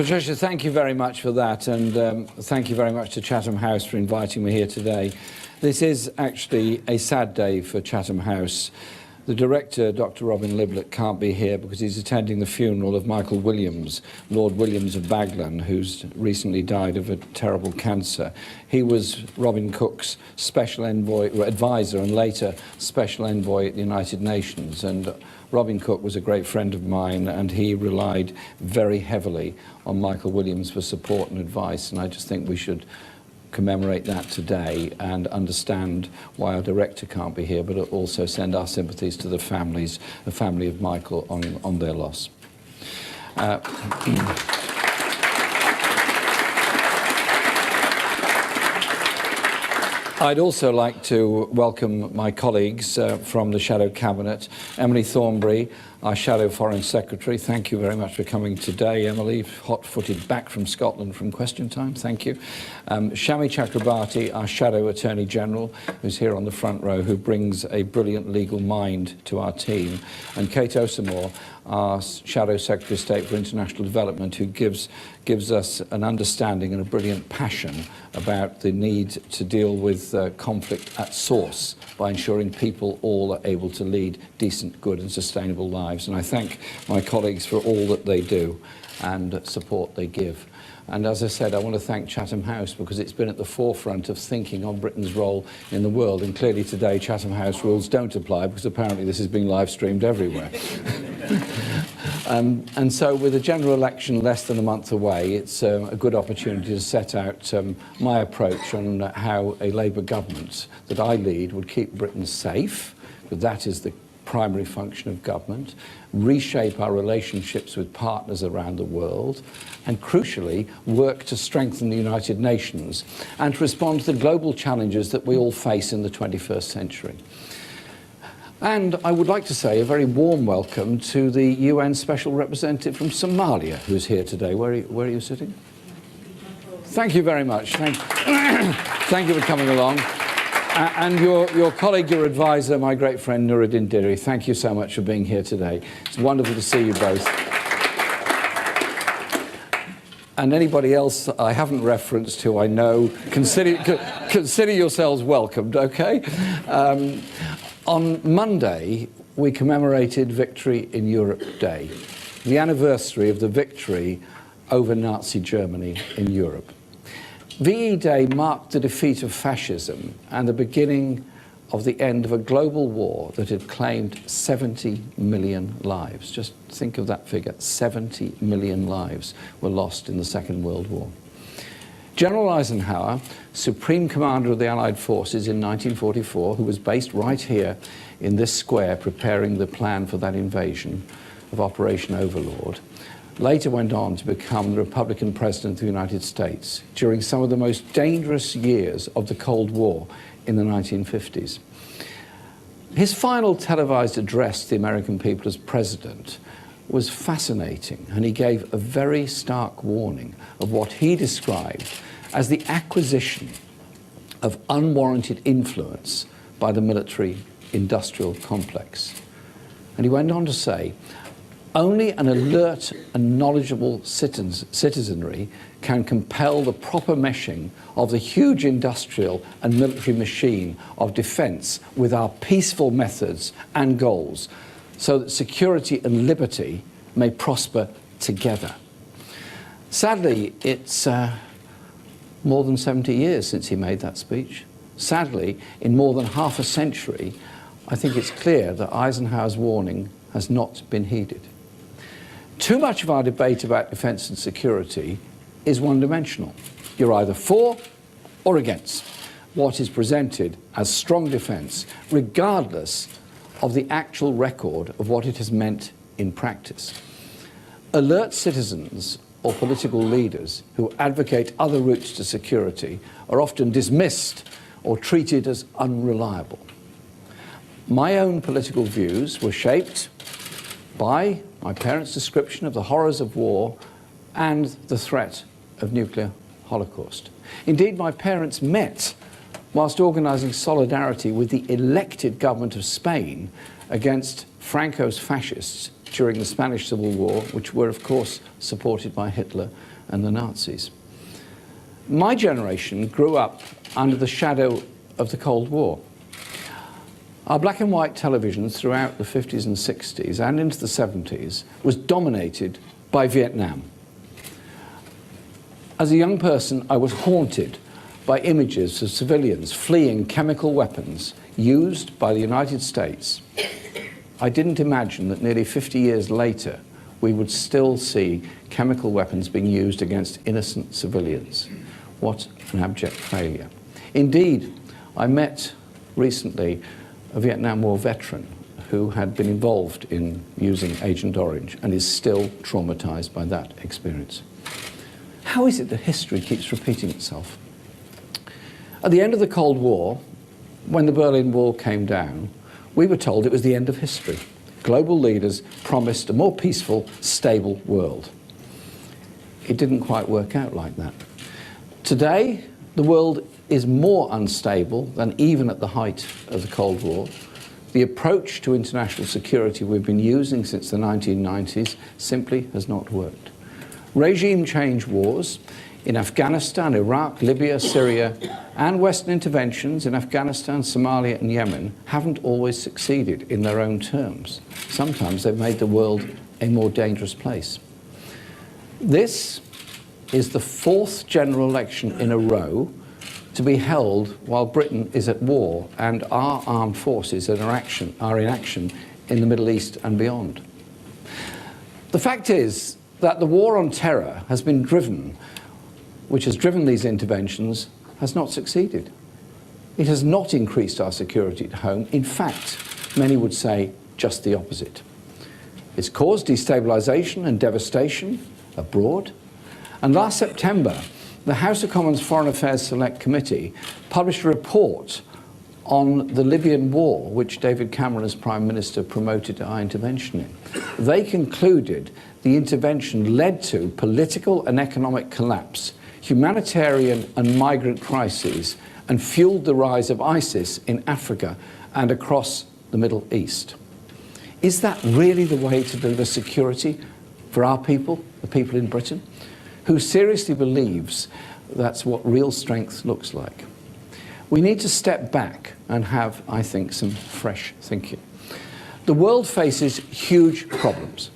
Patricia, thank you very much for that, and thank you very much to Chatham House for inviting me here today. This is actually a sad day for Chatham House. The director, Dr. Robin Liblet, can't be here because he's attending the funeral of Michael Williams, Lord Williams of Baglan, who's recently died of a terrible cancer. He was Robin Cook's special envoy, advisor, and later special envoy at the United Nations. And Robin Cook was a great friend of mine, and he relied very heavily on Michael Williams for support and advice. And I just think we should commemorate that today and understand why our director can't be here, but also send our sympathies to the families, the family of Michael, on their loss. I'd also like to welcome my colleagues from the Shadow Cabinet. Emily Thornbury, our Shadow Foreign Secretary. Thank you very much for coming today, Emily, hot-footed back from Scotland from Question Time. Thank you. Shami Chakrabarti, our Shadow Attorney General, who's here on the front row, who brings a brilliant legal mind to our team. And Kate Osamore, our Shadow Secretary of State for International Development, who gives us an understanding and a brilliant passion about the need to deal with conflict at source by ensuring people all are able to lead decent, good and sustainable lives. And I thank my colleagues for all that they do and support they give. And as I said, I want to thank Chatham House because it's been at the forefront of thinking on Britain's role in the world. And clearly today, Chatham House rules don't apply because apparently this is being live streamed everywhere. And so with the general election less than a month away, it's a good opportunity to set out my approach on how a Labour government that I lead would keep Britain safe, because that is the primary function of government, reshape our relationships with partners around the world, and crucially, work to strengthen the United Nations and to respond to the global challenges that we all face in the 21st century. And I would like to say a very warm welcome to the UN Special Representative from Somalia, who's here today. Where are you sitting? Thank you very much. Thank you for coming along. And your colleague, your advisor, my great friend Nuruddin Diri, thank you so much for being here today. It's wonderful to see you both. And anybody else I haven't referenced who I know, consider yourselves welcomed, okay? On Monday, we commemorated Victory in Europe Day, the anniversary of the victory over Nazi Germany in Europe. VE Day marked the defeat of fascism and the beginning of the end of a global war that had claimed 70 million lives. Just think of that figure, 70 million lives were lost in the Second World War. General Eisenhower, Supreme Commander of the Allied Forces in 1944, who was based right here in this square preparing the plan for that invasion of Operation Overlord, later went on to become the Republican President of the United States during some of the most dangerous years of the Cold War in the 1950s. His final televised address to the American people as president was fascinating, and he gave a very stark warning of what he described as the acquisition of unwarranted influence by the military-industrial complex. And he went on to say, only an alert and knowledgeable citizenry can compel the proper meshing of the huge industrial and military machine of defence with our peaceful methods and goals, so that security and liberty may prosper together. Sadly, it's more than 70 years since he made that speech. Sadly, in more than half a century, I think it's clear that Eisenhower's warning has not been heeded. Too much of our debate about defence and security is one-dimensional. You're either for or against what is presented as strong defence, regardless of the actual record of what it has meant in practice. Alert citizens or political leaders who advocate other routes to security are often dismissed or treated as unreliable. My own political views were shaped by my parents' description of the horrors of war and the threat of nuclear holocaust. Indeed, my parents met whilst organising solidarity with the elected government of Spain against Franco's fascists during the Spanish Civil War, which were, of course, supported by Hitler and the Nazis. My generation grew up under the shadow of the Cold War. Our black and white televisions throughout the 50s and 60s and into the 70s was dominated by Vietnam. As a young person, I was haunted by images of civilians fleeing chemical weapons used by the United States. I didn't imagine that nearly 50 years later, we would still see chemical weapons being used against innocent civilians. What an abject failure. Indeed, I met recently a Vietnam War veteran who had been involved in using Agent Orange and is still traumatized by that experience. How is it that history keeps repeating itself? At the end of the Cold War, when the Berlin Wall came down, we were told it was the end of history. Global leaders promised a more peaceful, stable world. It didn't quite work out like that. Today, the world is more unstable than even at the height of the Cold War. The approach to international security we've been using since the 1990s simply has not worked. Regime change wars in Afghanistan, Iraq, Libya, Syria, and Western interventions in Afghanistan, Somalia, and Yemen haven't always succeeded in their own terms. Sometimes they've made the world a more dangerous place. This is the fourth general election in a row to be held while Britain is at war and our armed forces are in action in the Middle East and beyond. The fact is that the war on terror which has driven these interventions, has not succeeded. It has not increased our security at home. In fact, many would say just the opposite. It's caused destabilisation and devastation abroad. And last September, the House of Commons Foreign Affairs Select Committee published a report on the Libyan war, which David Cameron as Prime Minister promoted our intervention in. They concluded the intervention led to political and economic collapse, humanitarian and migrant crises, and fueled the rise of ISIS in Africa and across the Middle East. Is that really the way to deliver security for our people, the people in Britain? Who seriously believes that's what real strength looks like? We need to step back and have, I think, some fresh thinking. The world faces huge problems.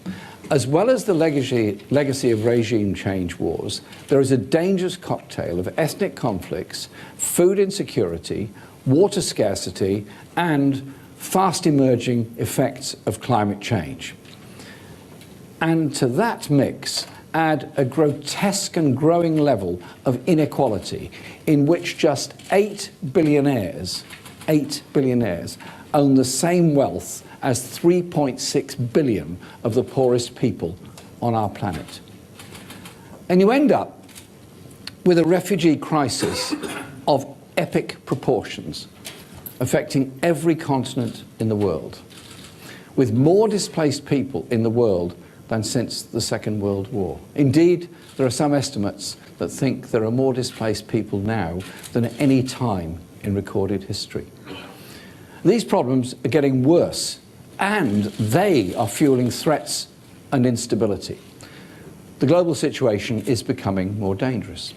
As well as the legacy of regime change wars, there is a dangerous cocktail of ethnic conflicts, food insecurity, water scarcity, and fast emerging effects of climate change. And to that mix, add a grotesque and growing level of inequality in which just 8 billionaires own the same wealth as 3.6 billion of the poorest people on our planet. And you end up with a refugee crisis of epic proportions, affecting every continent in the world, with more displaced people in the world than since the Second World War. Indeed, there are some estimates that think there are more displaced people now than at any time in recorded history. These problems are getting worse, and they are fueling threats and instability. The global situation is becoming more dangerous.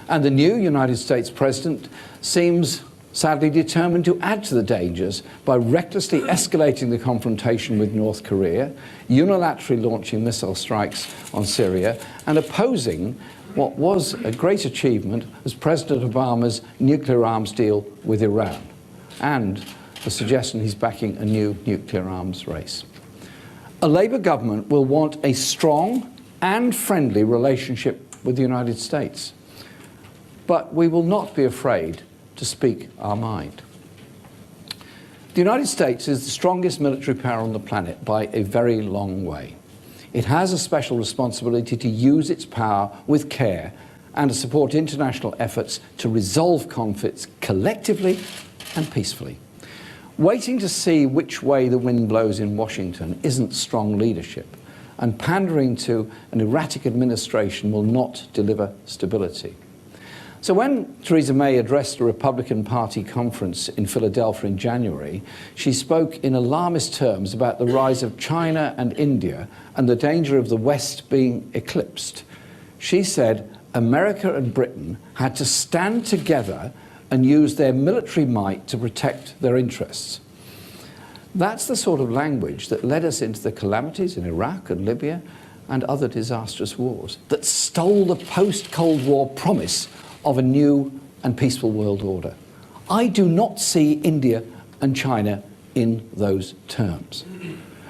And the new United States president seems sadly determined to add to the dangers by recklessly escalating the confrontation with North Korea, unilaterally launching missile strikes on Syria, and opposing what was a great achievement as President Obama's nuclear arms deal with Iran, and the suggestion he's backing a new nuclear arms race. A Labour government will want a strong and friendly relationship with the United States, but we will not be afraid to speak our mind. The United States is the strongest military power on the planet by a very long way. It has a special responsibility to use its power with care and to support international efforts to resolve conflicts collectively and peacefully. Waiting to see which way the wind blows in Washington isn't strong leadership, and pandering to an erratic administration will not deliver stability. So when Theresa May addressed a Republican Party conference in Philadelphia in January, she spoke in alarmist terms about the rise of China and India and the danger of the West being eclipsed. She said America and Britain had to stand together and use their military might to protect their interests. That's the sort of language that led us into the calamities in Iraq and Libya and other disastrous wars, that stole the post-Cold War promise of a new and peaceful world order. I do not see India and China in those terms.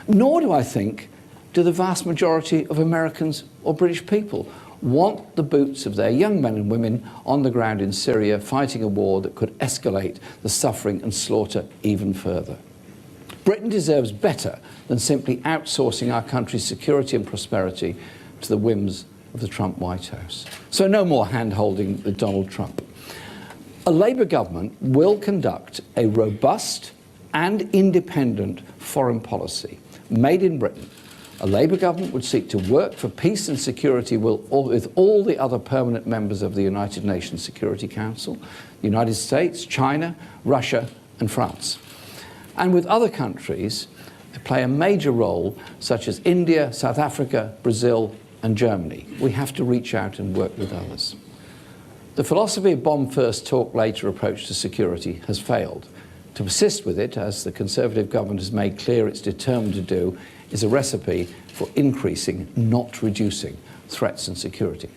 Nor do I think do the vast majority of Americans or British people want the boots of their young men and women on the ground in Syria fighting a war that could escalate the suffering and slaughter even further. Britain deserves better than simply outsourcing our country's security and prosperity to the whims of the Trump White House. So no more hand-holding with Donald Trump. A Labour government will conduct a robust and independent foreign policy made in Britain. A Labour government would seek to work for peace and security with all the other permanent members of the United Nations Security Council, the United States, China, Russia and France. And with other countries play a major role, such as India, South Africa, Brazil and Germany. We have to reach out and work with others. The philosophy of bomb first, talk later approach to security has failed. To persist with it, as the Conservative government has made clear it's determined to do, is a recipe for increasing, not reducing, threats and security.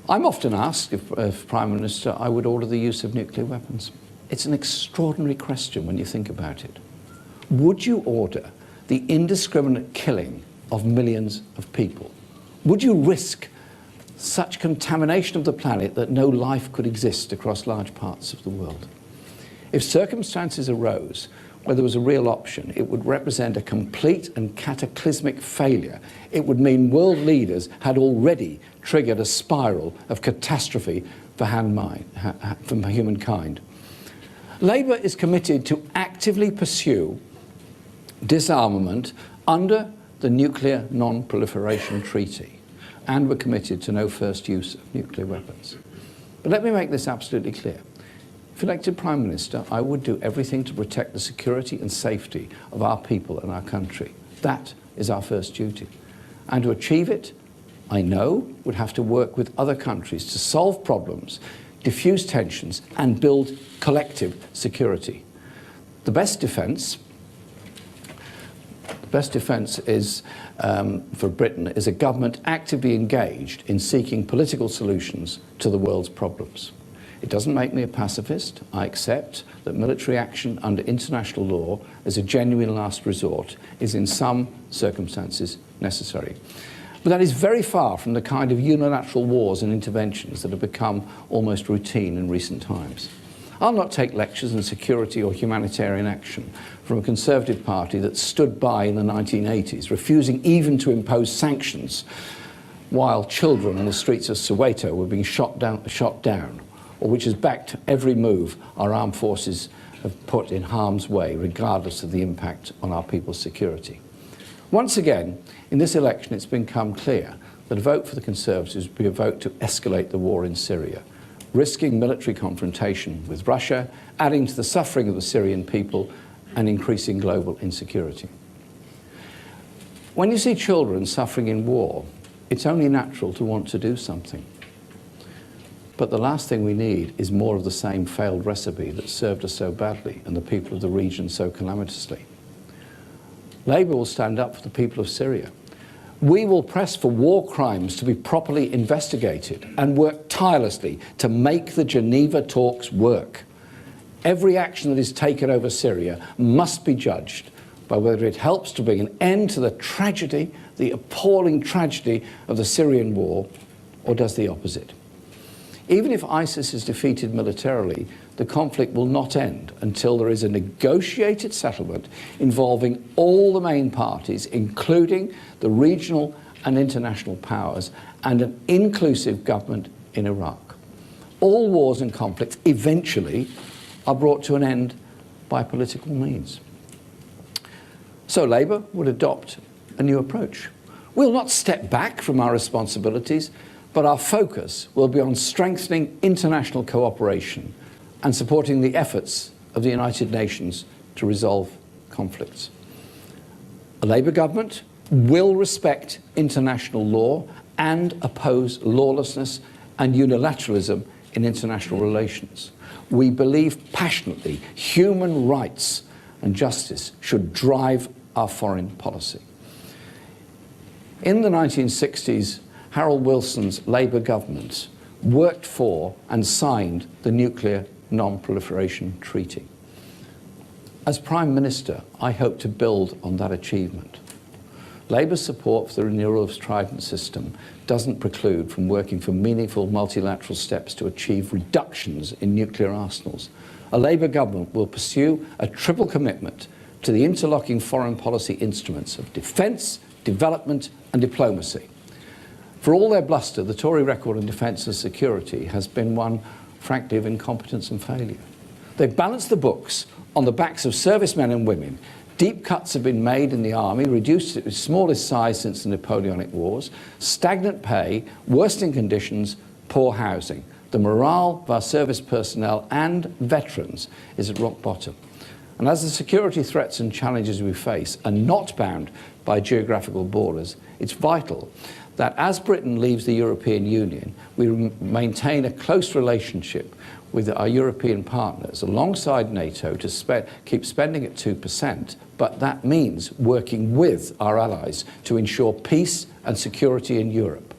I'm often asked if, as Prime Minister, I would order the use of nuclear weapons. It's an extraordinary question when you think about it. Would you order the indiscriminate killing of millions of people? Would you risk such contamination of the planet that no life could exist across large parts of the world? If circumstances arose where there was a real option, it would represent a complete and cataclysmic failure. It would mean world leaders had already triggered a spiral of catastrophe for humankind. Labour is committed to actively pursue disarmament under the Nuclear Non-Proliferation Treaty, and we're committed to no first use of nuclear weapons. But let me make this absolutely clear. If elected Prime Minister, I would do everything to protect the security and safety of our people and our country. That is our first duty. And to achieve it, I know, would have to work with other countries to solve problems, diffuse tensions, and build collective security. The best defence is, for Britain, is a government actively engaged in seeking political solutions to the world's problems. It doesn't make me a pacifist. I accept that military action under international law as a genuine last resort is in some circumstances necessary. But that is very far from the kind of unilateral wars and interventions that have become almost routine in recent times. I'll not take lectures on security or humanitarian action from a Conservative Party that stood by in the 1980s, refusing even to impose sanctions while children on the streets of Soweto were being shot down, or which has backed every move our armed forces have put in harm's way, regardless of the impact on our people's security. Once again, in this election, it's become clear that a vote for the Conservatives would be a vote to escalate the war in Syria, risking military confrontation with Russia, adding to the suffering of the Syrian people and increasing global insecurity. When you see children suffering in war, it's only natural to want to do something. But the last thing we need is more of the same failed recipe that served us so badly and the people of the region so calamitously. Labour will stand up for the people of Syria. We will press for war crimes to be properly investigated and work tirelessly to make the Geneva talks work. Every action that is taken over Syria must be judged by whether it helps to bring an end to the tragedy, the appalling tragedy of the Syrian war, or does the opposite. Even if ISIS is defeated militarily, the conflict will not end until there is a negotiated settlement involving all the main parties, including the regional and international powers, and an inclusive government in Iraq. All wars and conflicts eventually are brought to an end by political means. So Labour would adopt a new approach. We'll not step back from our responsibilities, But our focus will be on strengthening international cooperation and supporting the efforts of the United Nations to resolve conflicts. A Labour government will respect international law and oppose lawlessness and unilateralism in international relations. We believe passionately human rights and justice should drive our foreign policy. In the 1960s, Harold Wilson's Labour government worked for and signed the Nuclear Non-Proliferation Treaty. As Prime Minister, I hope to build on that achievement. Labour's support for the renewal of the Trident system doesn't preclude from working for meaningful multilateral steps to achieve reductions in nuclear arsenals. A Labour government will pursue a triple commitment to the interlocking foreign policy instruments of defence, development and diplomacy. For all their bluster, the Tory record on defence and security has been one, frankly, of incompetence and failure. They've balanced the books on the backs of servicemen and women. Deep cuts have been made in the army, reduced to its smallest size since the Napoleonic Wars, stagnant pay, worsening conditions, poor housing. The morale of our service personnel and veterans is at rock bottom. And as the security threats and challenges we face are not bound by geographical borders, it's vital that as Britain leaves the European Union, we maintain a close relationship with our European partners alongside NATO to keep spending at 2%, but that means working with our allies to ensure peace and security in Europe.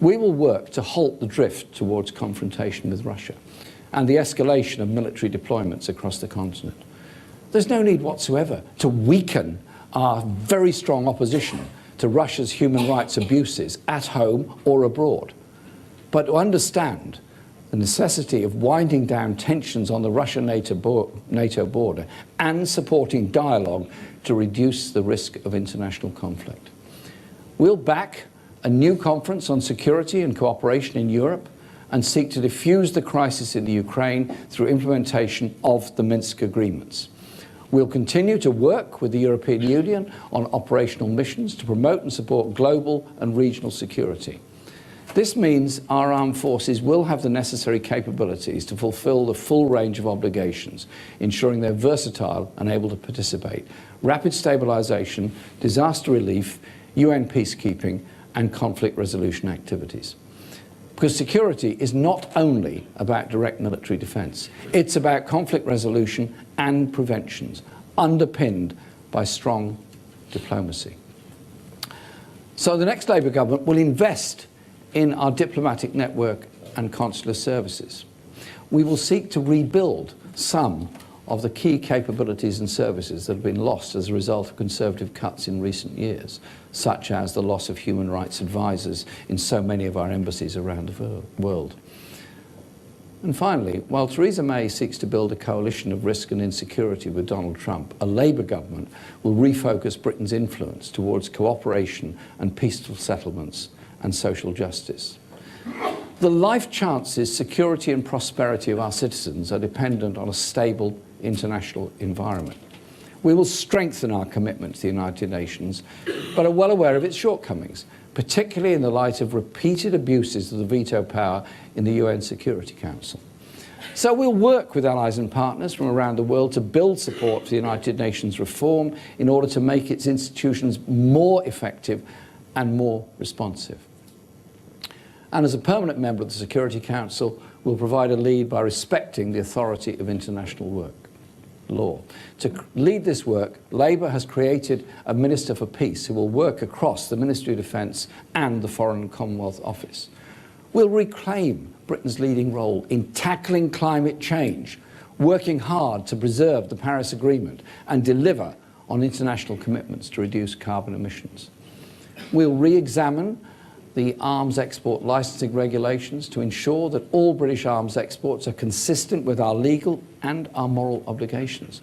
We will work to halt the drift towards confrontation with Russia and the escalation of military deployments across the continent. There's no need whatsoever to weaken our very strong opposition to Russia's human rights abuses at home or abroad, but to understand the necessity of winding down tensions on the Russia-NATO border and supporting dialogue to reduce the risk of international conflict. We'll back a new conference on security and cooperation in Europe and seek to defuse the crisis in the Ukraine through implementation of the Minsk agreements. We'll continue to work with the European Union on operational missions to promote and support global and regional security. This means our armed forces will have the necessary capabilities to fulfill the full range of obligations, ensuring they're versatile and able to participate. Rapid stabilisation, disaster relief, UN peacekeeping and conflict resolution activities. Because security is not only about direct military defence, it's about conflict resolution and preventions, underpinned by strong diplomacy. So the next Labour government will invest in our diplomatic network and consular services. We will seek to rebuild some of the key capabilities and services that have been lost as a result of Conservative cuts in recent years, such as the loss of human rights advisors in so many of our embassies around the world. And finally, while Theresa May seeks to build a coalition of risk and insecurity with Donald Trump, a Labour government will refocus Britain's influence towards cooperation and peaceful settlements and social justice. The life chances, security and prosperity of our citizens are dependent on a stable international environment. We will strengthen our commitment to the United Nations, but are well aware of its shortcomings, particularly in the light of repeated abuses of the veto power in the UN Security Council. So we'll work with allies and partners from around the world to build support for the United Nations reform in order to make its institutions more effective and more responsive. And as a permanent member of the Security Council, we'll provide a lead by respecting the authority of international law. To lead this work, Labour has created a Minister for Peace who will work across the Ministry of Defence and the Foreign and Commonwealth Office. We'll reclaim Britain's leading role in tackling climate change, working hard to preserve the Paris Agreement and deliver on international commitments to reduce carbon emissions. We'll re-examine the arms export licensing regulations to ensure that all British arms exports are consistent with our legal and our moral obligations.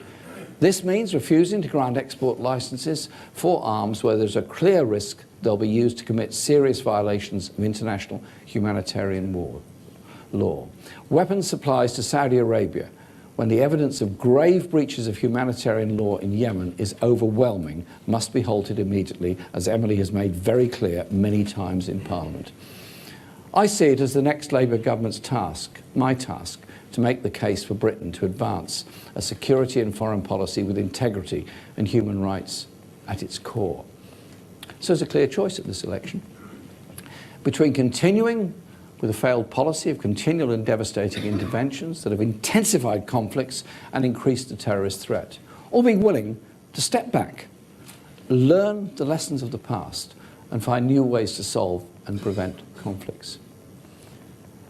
This means refusing to grant export licenses for arms where there's a clear risk they'll be used to commit serious violations of international humanitarian law. Weapons supplies to Saudi Arabia, when the evidence of grave breaches of humanitarian law in Yemen is overwhelming, must be halted immediately, as Emily has made very clear many times in Parliament. I see it as the next Labour government's task, my task, to make the case for Britain to advance a security and foreign policy with integrity and human rights at its core. So there's a clear choice at this election between continuing with a failed policy of continual and devastating interventions that have intensified conflicts and increased the terrorist threat, or being willing to step back, learn the lessons of the past, and find new ways to solve and prevent conflicts.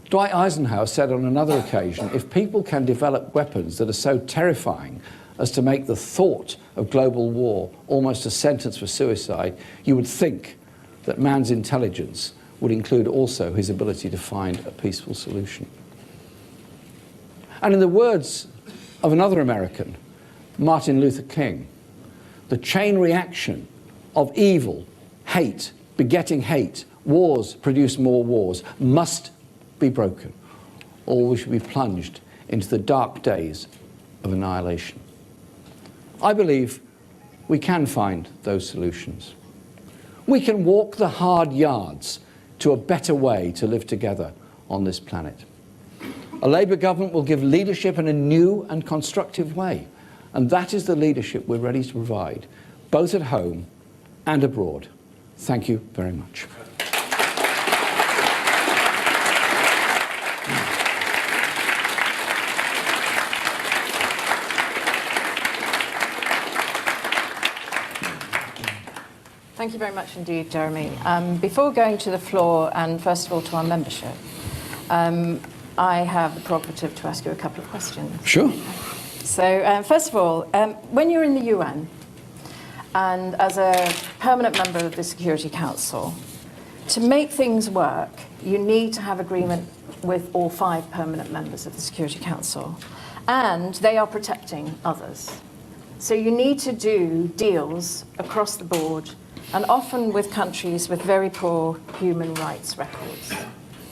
Dwight Eisenhower said on another occasion, if people can develop weapons that are so terrifying as to make the thought of global war almost a sentence for suicide, you would think that man's intelligence would include also his ability to find a peaceful solution. And in the words of another American, Martin Luther King, the chain reaction of evil, hate, begetting hate, wars produce more wars, must be broken, or we should be plunged into the dark days of annihilation. I believe we can find those solutions. We can walk the hard yards to a better way to live together on this planet. A Labour government will give leadership in a new and constructive way, and that is the leadership we're ready to provide, both at home and abroad. Thank you very much. Thank you very much indeed, Jeremy. Before going to the floor and first of all to our membership, I have the prerogative to ask you a couple of questions. Sure. So first of all, when you're in the UN and as a permanent member of the Security Council, to make things work, you need to have agreement with all 5 permanent members of the Security Council, and they are protecting others. So you need to do deals across the board, and often with countries with very poor human rights records,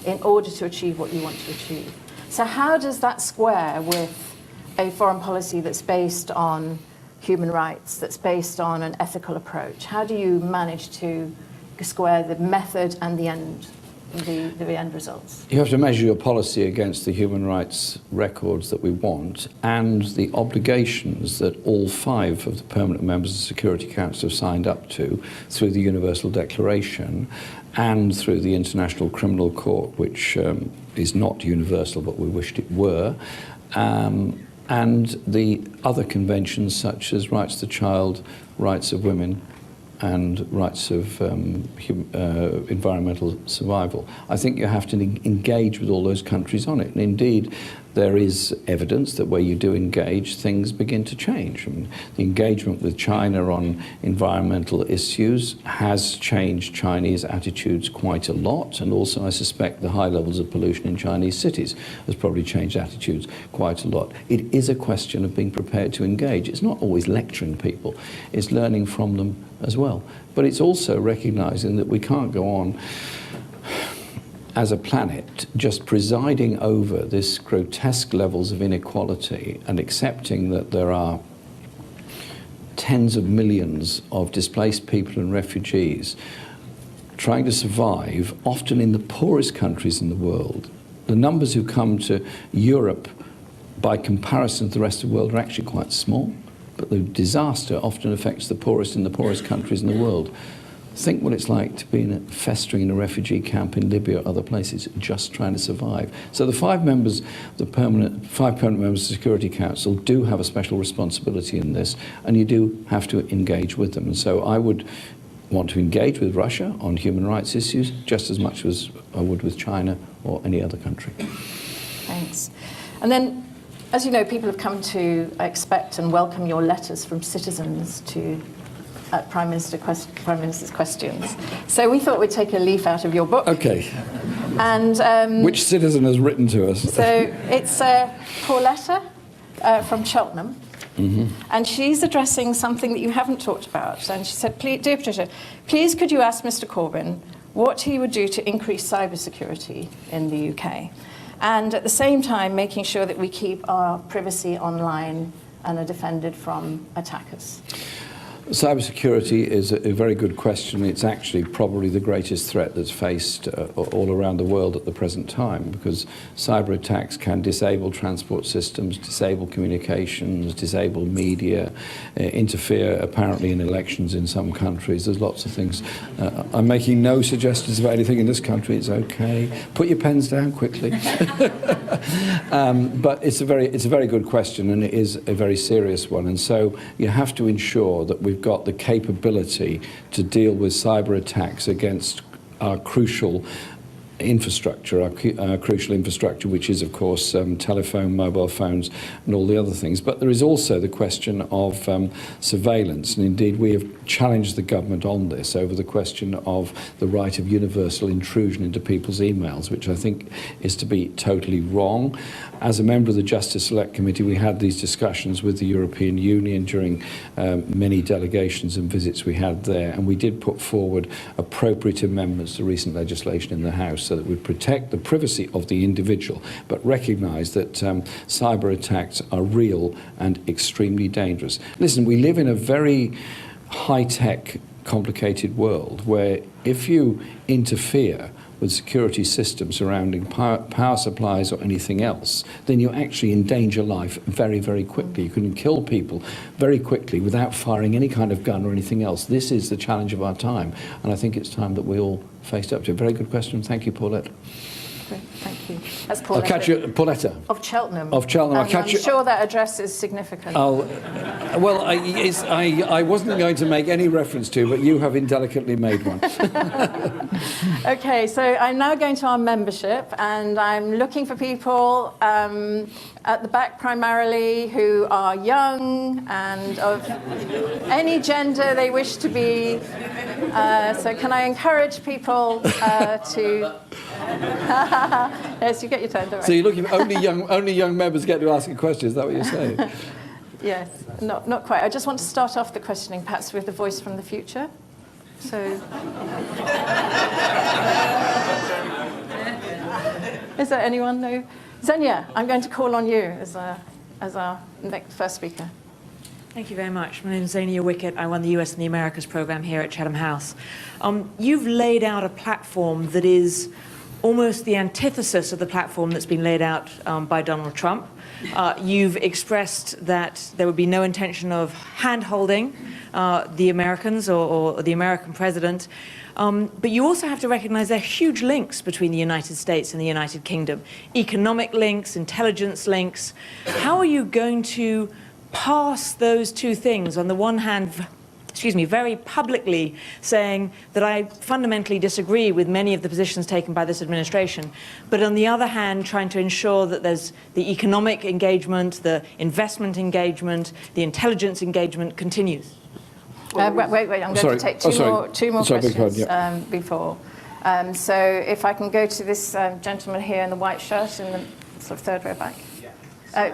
in order to achieve what you want to achieve. So how does that square with a foreign policy that's based on human rights, that's based on an ethical approach? How do you manage to square the method and the end results? You have to measure your policy against the human rights records that we want and the obligations that all 5 of the permanent members of the Security Council have signed up to through the Universal Declaration and through the International Criminal Court, which is not universal, but we wished it were, and the other conventions such as rights of the child, rights of women, and rights of environmental survival. I think you have to engage with all those countries on it. And indeed, there is evidence that where you do engage, things begin to change. I mean, the engagement with China on environmental issues has changed Chinese attitudes quite a lot, and also I suspect the high levels of pollution in Chinese cities has probably changed attitudes quite a lot. It is a question of being prepared to engage. It's not always lecturing people, it's learning from them as well. But it's also recognizing that we can't go on as a planet just presiding over this grotesque levels of inequality and accepting that there are tens of millions of displaced people and refugees trying to survive, often in the poorest countries in the world. The numbers who come to Europe by comparison to the rest of the world are actually quite small, but the disaster often affects the poorest in the poorest countries in the world. Think what it's like to be festering in a refugee camp in Libya or other places, just trying to survive. So the 5 members, five permanent members of the Security Council do have a special responsibility in this, and you do have to engage with them. And so I would want to engage with Russia on human rights issues just as much as I would with China or any other country. Thanks. And then, as you know, people have come to expect and welcome your letters from citizens to Prime Minister's questions. So we thought we'd take a leaf out of your book. Okay. And which citizen has written to us? So it's Pauletta from Cheltenham. Mm-hmm. And she's addressing something that you haven't talked about. And she said, "Dear Patricia, please could you ask Mr. Corbyn what he would do to increase cybersecurity in the UK? And at the same time, making sure that we keep our privacy online and are defended from attackers." Cybersecurity is a very good question. It's actually probably the greatest threat that's faced all around the world at the present time, because cyber attacks can disable transport systems, disable communications, disable media, interfere apparently in elections in some countries. There's lots of things. I'm making no suggestions about anything in this country. It's okay. Put your pens down quickly. But it's a very good question, and it is a very serious one. And so you have to ensure that we've got the capability to deal with cyber attacks against our crucial infrastructure, our crucial infrastructure, which is, of course, telephone, mobile phones, and all the other things. But there is also the question of surveillance, and indeed we have challenged the government on this over the question of the right of universal intrusion into people's emails, which I think is to be totally wrong. As a member of the Justice Select Committee, we had these discussions with the European Union during many delegations and visits we had there, and we did put forward appropriate amendments to recent legislation in the House so that we protect the privacy of the individual, but recognise that cyber attacks are real and extremely dangerous. Listen, we live in a very high-tech, complicated world where if you interfere with security systems surrounding power supplies or anything else, then you actually endanger life very, very quickly. You can kill people very quickly without firing any kind of gun or anything else. This is the challenge of our time, and I think it's time that we all faced up to it. Very good question. Thank you, Paulette. Great, thank you. That's Paulette. I'll catch you, Pauletta. Of Cheltenham. Of Cheltenham. And I'm sure that address is significant. Well, I wasn't going to make any reference to, but you have indelicately made one. Okay, so I'm now going to our membership, and I'm looking for people at the back primarily who are young and of any gender they wish to be. So can I encourage people to... Yes, you get your turn, don't worry. So you're looking, only young members get to ask a question, is that what you're saying? Yes, not quite. I just want to start off the questioning perhaps with the voice from the future. So... Is there anyone? No? Xenia, I'm going to call on you as our next first speaker. Thank you very much. My name is Xenia Wickett. I run the US and the Americas program here at Chatham House. You've laid out a platform that is almost the antithesis of the platform that's been laid out by Donald Trump. You've expressed that there would be no intention of hand-holding the Americans or the American president. But you also have to recognize there are huge links between the United States and the United Kingdom. Economic links, intelligence links. How are you going to pass those two things? On the one hand, very publicly saying that I fundamentally disagree with many of the positions taken by this administration, but on the other hand, trying to ensure that there's the economic engagement, the investment engagement, the intelligence engagement continues. Wait, I'm going to take two more questions before. So if I can go to this gentleman here in the white shirt in the sort of third row back.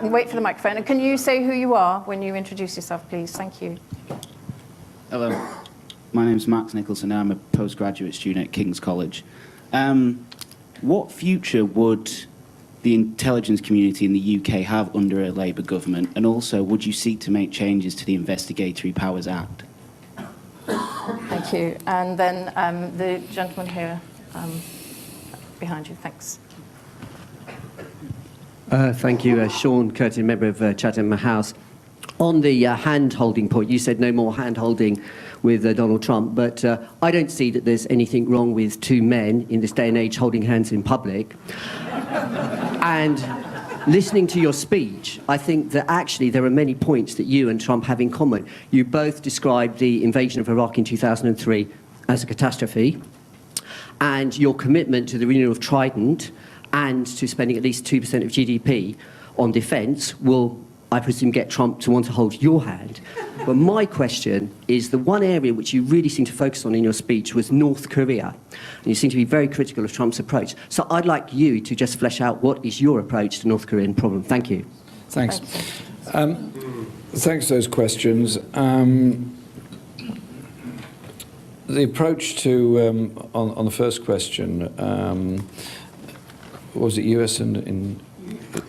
Wait for the microphone. And can you say who you are when you introduce yourself, please? Thank you. Hello, my name's Max Nicholson. I'm a postgraduate student at King's College. What future would the intelligence community in the UK have under a Labour government? And also, would you seek to make changes to the Investigatory Powers Act? Thank you. And then the gentleman here behind you. Thanks. Thank you. Sean Curtin, member of Chatham House. On the hand-holding point, you said no more hand-holding with Donald Trump, but I don't see that there's anything wrong with two men in this day and age holding hands in public. And listening to your speech, I think that actually there are many points that you and Trump have in common. You both described the invasion of Iraq in 2003 as a catastrophe, and your commitment to the renewal of Trident and to spending at least 2% of GDP on defence will, I presume, get Trump to want to hold your hand. But my question is, the one area which you really seem to focus on in your speech was North Korea. And you seem to be very critical of Trump's approach. So I'd like you to just flesh out what is your approach to the North Korean problem. Thank you. Thanks. Thanks for those questions. The approach to, on the first question, was it US and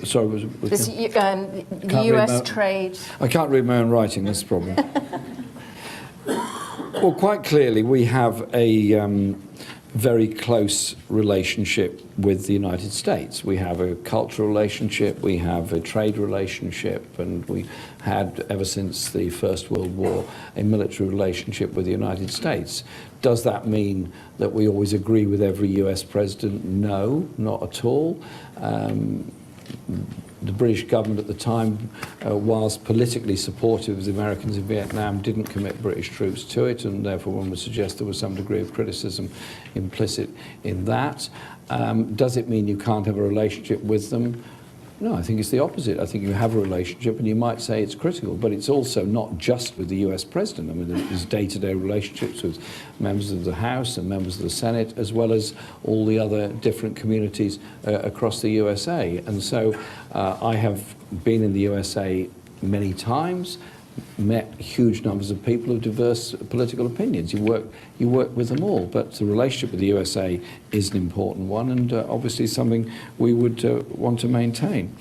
sorry, was This, the US trade. I can't read my own writing, that's the problem. Well, quite clearly, we have a very close relationship with the United States. We have a cultural relationship, we have a trade relationship, and we had, ever since the First World War, a military relationship with the United States. Does that mean that we always agree with every US president? No, not at all. The British government at the time, whilst politically supportive of the Americans in Vietnam, didn't commit British troops to it, and therefore one would suggest there was some degree of criticism implicit in that. Does it mean you can't have a relationship with them? No, I think it's the opposite. I think you have a relationship, and you might say it's critical, but it's also not just with the US president. I mean, there's day-to-day relationships with members of the House and members of the Senate, as well as all the other different communities across the USA. And so I have been in the USA many times, met huge numbers of people of diverse political opinions. You work with them all, but the relationship with the USA is an important one, and obviously something we would want to maintain.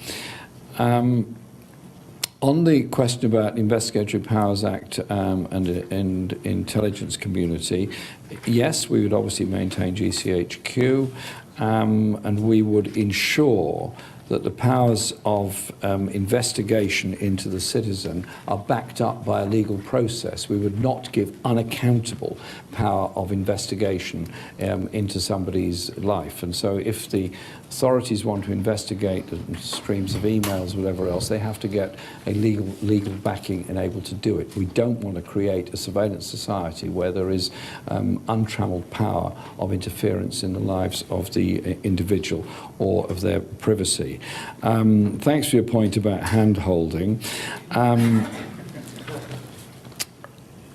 On the question about Investigatory Powers Act and intelligence community, yes, we would obviously maintain GCHQ, and we would ensure that the powers of investigation into the citizen are backed up by a legal process. We would not give unaccountable power of investigation into somebody's life. And so if the authorities want to investigate the streams of emails, whatever else, they have to get a legal backing and able to do it. We don't want to create a surveillance society where there is untrammeled power of interference in the lives of the individual or of their privacy. Thanks for your point about hand-holding.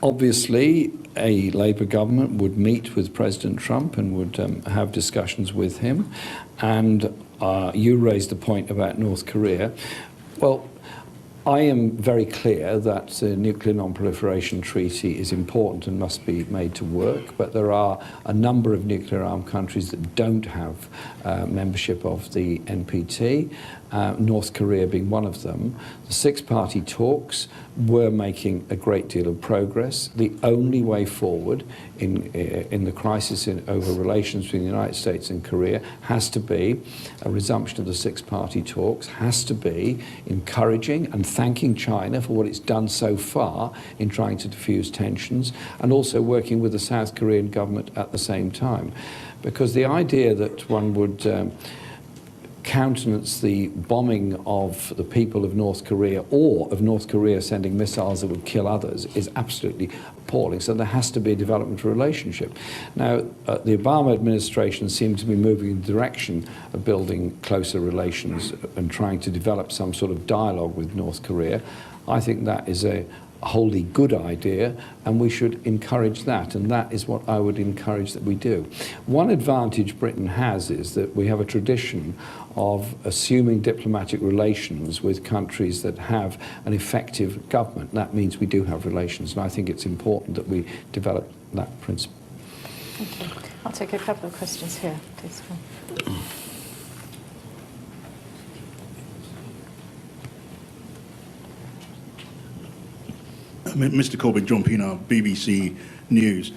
Obviously, a Labour government would meet with President Trump and would have discussions with him. And you raised the point about North Korea. Well, I am very clear that the Nuclear Non-Proliferation Treaty is important and must be made to work, but there are a number of nuclear-armed countries that don't have membership of the NPT, North Korea being one of them. The six-party talks were making a great deal of progress. The only way forward in the crisis over relations between the United States and Korea has to be a resumption of the six-party talks, has to be encouraging and thanking China for what it's done so far in trying to diffuse tensions, and also working with the South Korean government at the same time. Because the idea that one would countenance the bombing of the people of North Korea, or of North Korea sending missiles that would kill others, is absolutely appalling. So there has to be a development relationship. Now, the Obama administration seems to be moving in the direction of building closer relations and trying to develop some sort of dialogue with North Korea. I think that is a wholly good idea, and we should encourage that, and that is what I would encourage that we do. One advantage Britain has is that we have a tradition of assuming diplomatic relations with countries that have an effective government. That means we do have relations, and I think it's important that we develop that principle. Thank you. I'll take a couple of questions here, please. Mr. Corbyn, John Pienaar, BBC News.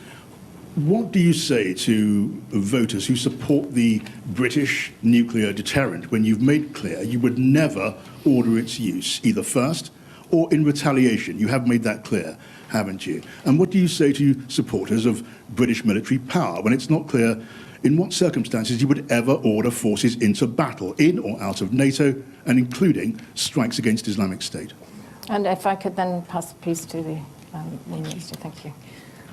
What do you say to voters who support the British nuclear deterrent when you've made clear you would never order its use, either first or in retaliation? You have made that clear, haven't you? And what do you say to supporters of British military power when it's not clear in what circumstances you would ever order forces into battle, in or out of NATO, and including strikes against Islamic State? And if I could then pass the piece to the Minister. Thank you.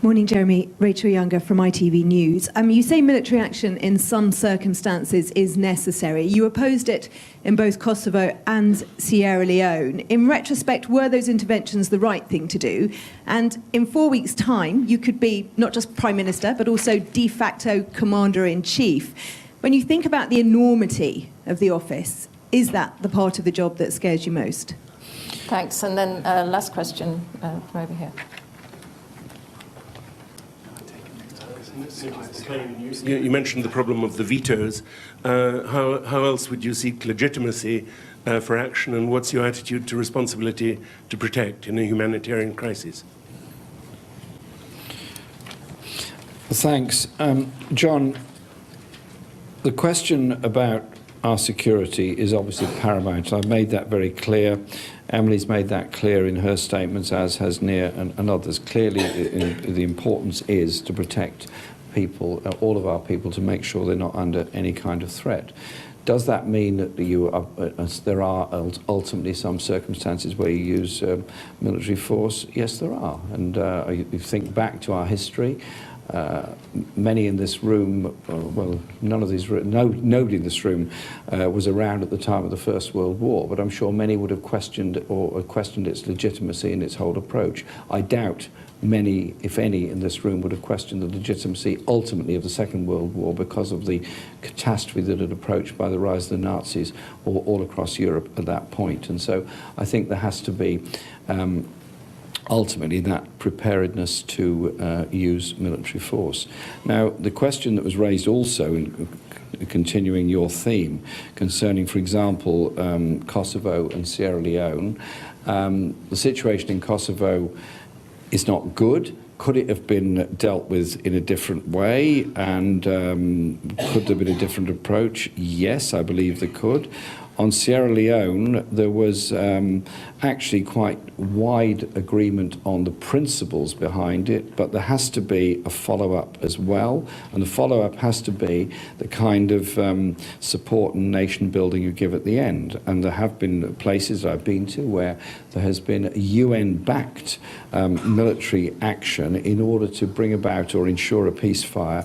Morning, Jeremy. Rachel Younger from ITV News. You say military action in some circumstances is necessary. You opposed it in both Kosovo and Sierra Leone. In retrospect, were those interventions the right thing to do? And in 4 weeks' time, you could be not just Prime Minister, but also de facto Commander-in-Chief. When you think about the enormity of the office, is that the part of the job that scares you most? Thanks. And then last question from over here. You mentioned the problem of the vetoes. How else would you seek legitimacy for action, and what's your attitude to responsibility to protect in a humanitarian crisis? Thanks. John, the question about our security is obviously paramount. I've made that very clear. Emily's made that clear in her statements, as has Nia and others. Clearly, the importance is to protect people, all of our people, to make sure they're not under any kind of threat. Does that mean that there are ultimately some circumstances where you use military force? Yes, there are. And you think back to our history. Many in this room, well, nobody in this room was around at the time of the First World War, but I'm sure many would have questioned its legitimacy and its whole approach. I doubt many, if any, in this room would have questioned the legitimacy ultimately of the Second World War because of the catastrophe that had approached by the rise of the Nazis all across Europe at that point. And so I think there has to be ultimately that preparedness to use military force. Now, the question that was raised also, in continuing your theme, concerning, for example, Kosovo and Sierra Leone, the situation in Kosovo is not good. Could it have been dealt with in a different way? And could there have been a different approach? Yes, I believe there could. On Sierra Leone, there was actually quite wide agreement on the principles behind it, but there has to be a follow-up as well, and the follow-up has to be the kind of support and nation building you give at the end. And there have been places I've been to where there has been UN-backed military action in order to bring about or ensure a ceasefire,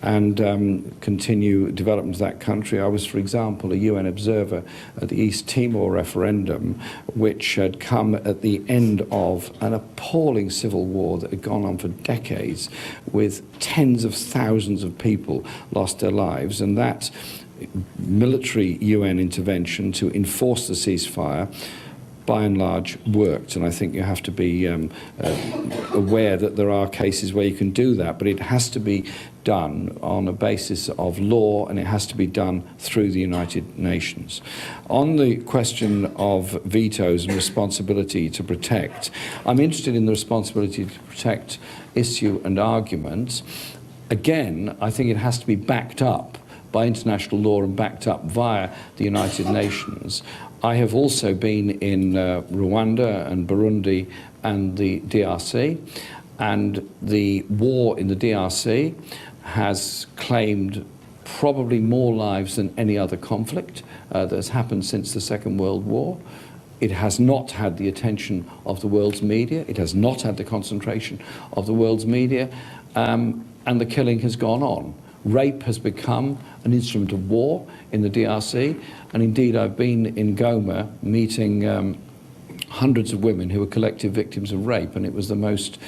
and continue development of that country. I was, for example, a UN observer at the East Timor referendum, which had come at the end of an appalling civil war that had gone on for decades, with tens of thousands of people lost their lives, and that military UN intervention to enforce the ceasefire by and large worked. And I think you have to be aware that there are cases where you can do that, but it has to be done on a basis of law, and it has to be done through the United Nations. On the question of vetoes and responsibility to protect, I'm interested in the responsibility to protect issue and argument. Again, I think it has to be backed up by international law and backed up via the United Nations. I have also been in Rwanda and Burundi and the DRC, and the war in the DRC has claimed probably more lives than any other conflict that has happened since the Second World War. It has not had the attention of the world's media. It has not had the concentration of the world's media, and the killing has gone on. Rape has become an instrument of war in the DRC, and indeed I've been in Goma meeting hundreds of women who were collective victims of rape, and it was the most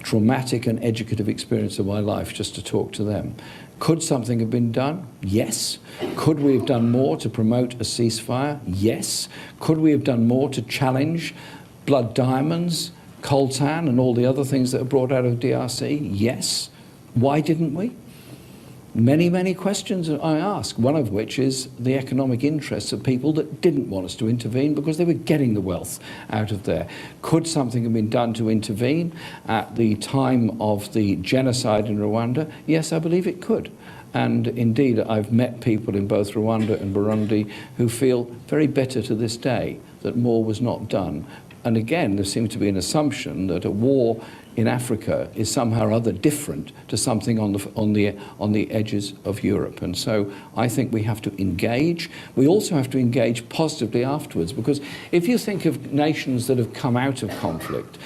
traumatic and educative experience of my life just to talk to them. Could something have been done? Yes. Could we have done more to promote a ceasefire? Yes. Could we have done more to challenge blood diamonds, coltan, and all the other things that are brought out of DRC? Yes. Why didn't we? Many, many questions I ask, one of which is the economic interests of people that didn't want us to intervene because they were getting the wealth out of there. Could something have been done to intervene at the time of the genocide in Rwanda? Yes, I believe it could. And indeed, I've met people in both Rwanda and Burundi who feel very bitter to this day that more was not done. And again, there seems to be an assumption that a war in Africa is somehow or other different to something on the edges of Europe. And so I think we have to engage. We also have to engage positively afterwards, because if you think of nations that have come out of conflict,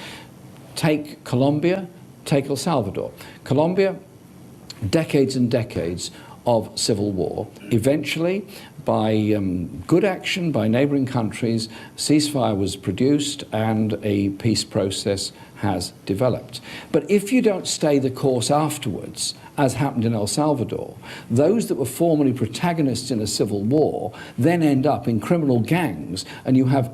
take Colombia, take El Salvador. Colombia, decades and decades of civil war. Eventually, by good action by neighbouring countries, ceasefire was produced and a peace process has developed. But if you don't stay the course afterwards, as happened in El Salvador, those that were formerly protagonists in a civil war then end up in criminal gangs, and you have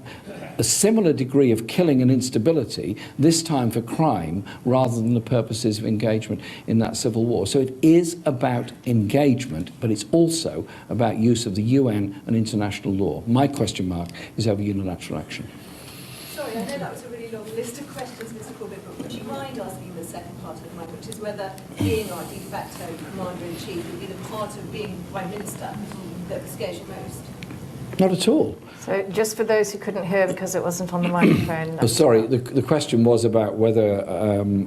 a similar degree of killing and instability, this time for crime rather than the purposes of engagement in that civil war. So it is about engagement, but it's also about use of the UN and international law. My question mark is over unilateral action. Sorry, I know that was a really long list of questions, Mr. Corbyn, but would you mind asking the second part of the mind, which is whether being our de facto commander-in-chief would be the part of being Prime Minister that scares you most. Not at all. So just for those who couldn't hear because it wasn't on the microphone. Sorry, the question was about whether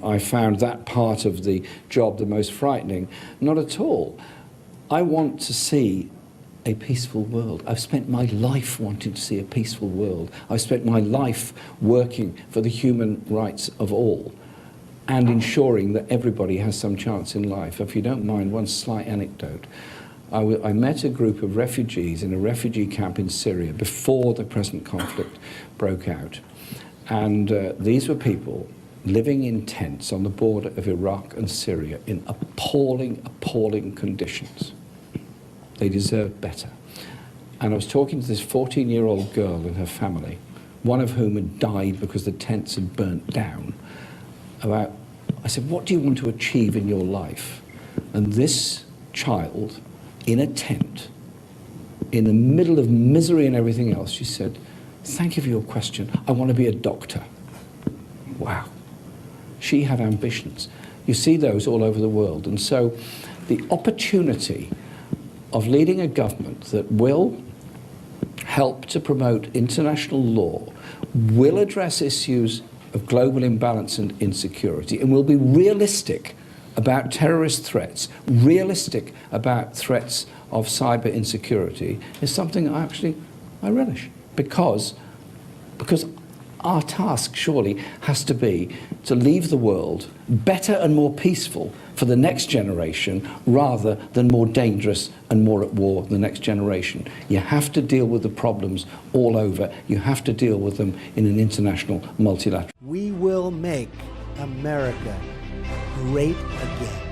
I found that part of the job the most frightening. Not at all. I want to see a peaceful world. I've spent my life wanting to see a peaceful world. I've spent my life working for the human rights of all and ensuring that everybody has some chance in life. If you don't mind, one slight anecdote. I met a group of refugees in a refugee camp in Syria before the present conflict broke out. And these were people living in tents on the border of Iraq and Syria in appalling, appalling conditions. They deserved better. And I was talking to this 14-year-old girl and her family, one of whom had died because the tents had burnt down. I said, what do you want to achieve in your life? And this child, in a tent, in the middle of misery and everything else, she said, thank you for your question. I want to be a doctor. Wow. She had ambitions. You see those all over the world. And so the opportunity of leading a government that will help to promote international law, will address issues of global imbalance and insecurity, and will be realistic about terrorist threats, realistic about threats of cyber insecurity, is something I relish. Because our task surely has to be to leave the world better and more peaceful for the next generation rather than more dangerous and more at war the next generation. You have to deal with the problems all over. You have to deal with them in an international multilateral. We will make America great again.